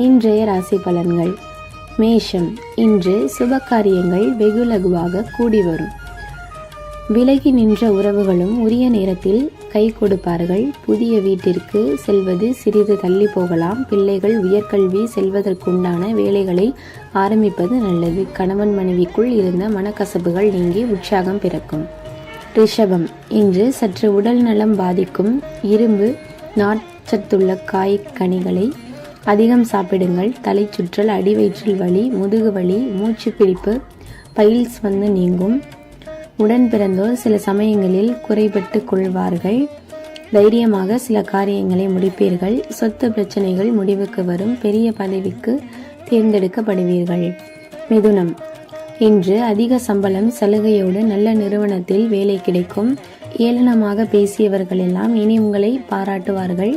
இன்றைய ராசி பலன்கள். மேஷம். இன்று சுபகாரியங்கள் வெகு லகுவாக கூடி வரும். விலகி நின்ற உறவுகளும் உரிய நேரத்தில் கை கொடுப்பார்கள். புதிய வீட்டிற்கு செல்வது சிறிது தள்ளி போகலாம். பிள்ளைகள் உயர்கல்வி செல்வதற்குண்டான வேலைகளை ஆரம்பிப்பது நல்லது. கணவன் மனைவிக்குள் இருந்த மனக்கசப்புகள் நீங்கி உற்சாகம் பிறக்கும். ரிஷபம். இன்று சற்று உடல் நலம் பாதிக்கும். இரும்பு நார்ச்சத்துள்ள கனிகளை அதிகம் சாப்பிடுங்கள். தலை சுற்றல், அடிவயிற்றில் வலி, முதுகு வலி, மூச்சு பிடிப்பு, பைல்ஸ் வந்து நீங்கும். உடன் பிறந்தோர் சில சமயங்களில் குறைபட்டு கொள்வார்கள். தைரியமாக சில காரியங்களை முடிப்பீர்கள். சொத்து பிரச்சனைகள் முடிவுக்கு வரும். பெரிய பதவிக்கு தேர்ந்தெடுக்கப்படுவீர்கள். மிதுனம். இன்று அதிக சம்பளம், சலுகையோடு நல்ல நிறுவனத்தில் வேலை கிடைக்கும். ஏளனமாக பேசியவர்கள் எல்லாம் இனி உங்களை பாராட்டுவார்கள்.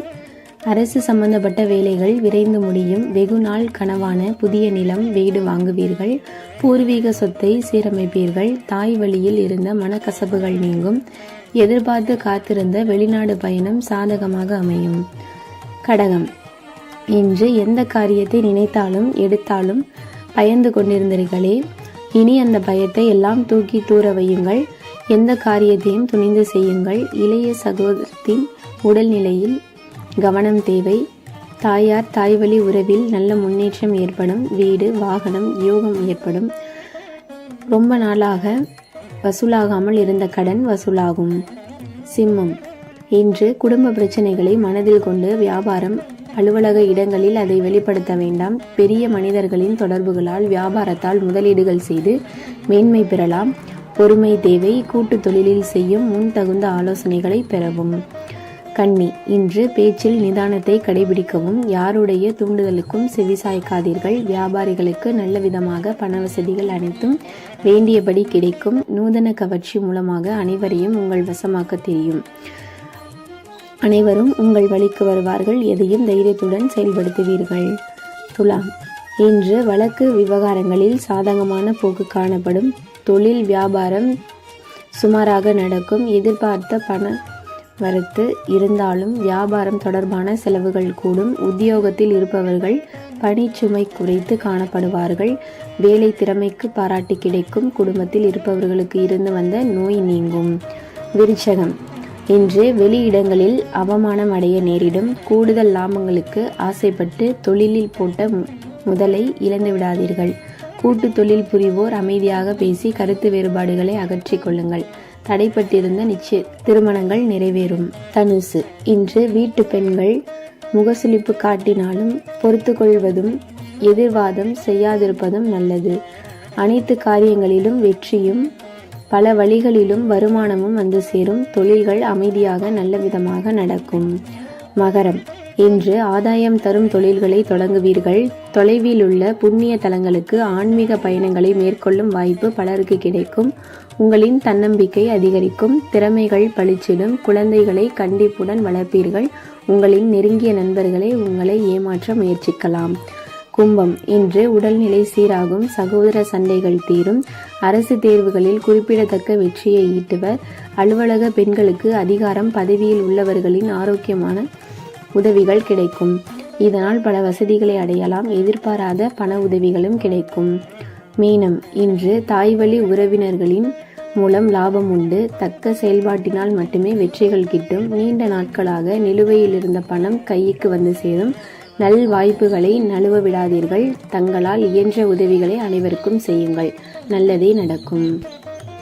அரசு சம்பந்தப்பட்ட வேலைகள் விரைந்து முடியும். வெகு நாள் கனவான புதிய நிலம், வீடு வாங்குவீர்கள். பூர்வீக சொத்தை சீரமைப்பீர்கள். தாய் வழியில் இருந்த மனக்கசப்புகள் நீங்கும். எதிர்பார்த்து காத்திருந்த வெளிநாடு பயணம் சாதகமாக அமையும். கடகம். இன்று எந்த காரியத்தை நினைத்தாலும் எடுத்தாலும் பயந்து கொண்டிருந்தீர்களே, இனி அந்த பயத்தை எல்லாம் தூக்கி தூர வையுங்கள். எந்த காரியத்தையும் துணிந்து செய்யுங்கள். இளைய சகோதரத்தின் உடல்நிலையில் கவனம் தேவை. தாயார் தாய்வழி உறவில் நல்ல முன்னேற்றம் ஏற்படும். வீடு வாகனம் யோகம் ஏற்படும். ரொம்ப நாளாக வசூலாகாமல் இருந்த கடன் வசூலாகும். சிம்மம். இன்று குடும்ப பிரச்சனைகளை மனதில் கொண்டு வியாபாரம், அலுவலக இடங்களில் அதை வெளிப்படுத்த வேண்டாம். பெரிய மனிதர்களின் தொடர்புகளால் வியாபாரத்தால் முதலீடுகள் செய்து மேன்மை பெறலாம். பொறுமை தேவை. கூட்டு தொழிலில் செய்யும் முன் தகுந்த ஆலோசனைகளை பெறவும். கன்னி. இன்று பேச்சில் நிதானத்தை கடைபிடிக்கவும். யாருடைய தூண்டுதலுக்கும் செவிசாய்க்காதீர்கள். வியாபாரிகளுக்கு நல்ல விதமாக பண வசதிகள் அனைத்தும் வேண்டியபடி கிடைக்கும். நூதன கவர்ச்சி மூலமாக அனைவரையும் உங்கள் வசமாக்க தெரியும். அனைவரும் உங்கள் வழிக்கு வருவார்கள். எதையும் தைரியத்துடன் செயல்படுத்துவீர்கள். துலாம். இன்று வழக்கு விவகாரங்களில் சாதகமான போக்கு காணப்படும். தொழில் வியாபாரம் சுமாராக நடக்கும். எதிர்பார்த்த பண வரத்து இருந்தாலும் வியாபாரம் தொடர்பான செலவுகள் கூடும். உத்தியோகத்தில் இருப்பவர்கள் பணிச்சுமை குறைத்து காணப்படுவார்கள். வேலை திறமைக்கு பாராட்டு கிடைக்கும். குடும்பத்தில் இருப்பவர்களுக்கு இருந்து வந்த நோய் நீங்கும். விருச்சகம். இன்று வெளியிடங்களில் அவமானம் அடைய நேரிடும். கூடுதல் லாபங்களுக்கு ஆசைப்பட்டு தொழிலில் போட்ட முதலை இழந்து விடாதீர்கள். கூட்டு தொழில் புரிவோர் அமைதியாக பேசி கருத்து வேறுபாடுகளை அகற்றிக் கொள்ளுங்கள். தடைப்பட்டிருந்த திருமணங்கள் நிறைவேறும். தனுசு. இன்று வீட்டு பெண்கள் முகசுளிப்பு காட்டினாலும் பொறுத்து கொள்வதும் எதிர்வாதம் செய்யாதிருப்பதும் நல்லது. அனைத்து காரியங்களிலும் வெற்றியும் பல வழிகளிலும் வருமானமும் வந்து சேரும். தொழில்கள் அமைதியாக நல்ல விதமாக நடக்கும். மகரம். இன்று ஆதாயம் தரும் தொழில்களை தொடங்குவீர்கள். தொலைவில் உள்ள புண்ணிய தலங்களுக்கு ஆன்மீக பயணங்களை மேற்கொள்ளும் வாய்ப்பு பலருக்கு கிடைக்கும். உங்களின் தன்னம்பிக்கை அதிகரிக்கும். திறமைகள் பளிச்சிடும். குழந்தைகளை கண்டிப்புடன் வளர்ப்பீர்கள். உங்களின் நெருங்கிய நண்பர்களை உங்களை ஏமாற்ற முயற்சிக்கலாம். கும்பம். இன்று உடல்நிலை சீராகும். சகோதர சண்டைகள் தீரும். அரசு தேர்வுகளில் குறிப்பிடத்தக்க வெற்றியை ஈட்டுவர். அலுவலக பெண்களுக்கு அதிகாரம், பதவியில் உள்ளவர்களின் ஆரோக்கியமான உதவிகள் கிடைக்கும். இதனால் பல வசதிகளை அடையலாம். எதிர்பாராத பண உதவிகளும் கிடைக்கும். மீனம். இன்று தாய்வழி உறவினர்களின் மூலம் லாபம் உண்டு. தக்க செயல்பாட்டினால் மட்டுமே வெற்றிகள் கிட்டும். நீண்ட நாட்களாக நிலுவையில் இருந்த பணம் கைக்கு வந்து சேரும். நல் வாய்ப்புகளை நழுவ விடாதீர்கள். தங்களால் இயன்ற உதவிகளை அனைவருக்கும் செய்யுங்கள். நல்லதே நடக்கும்.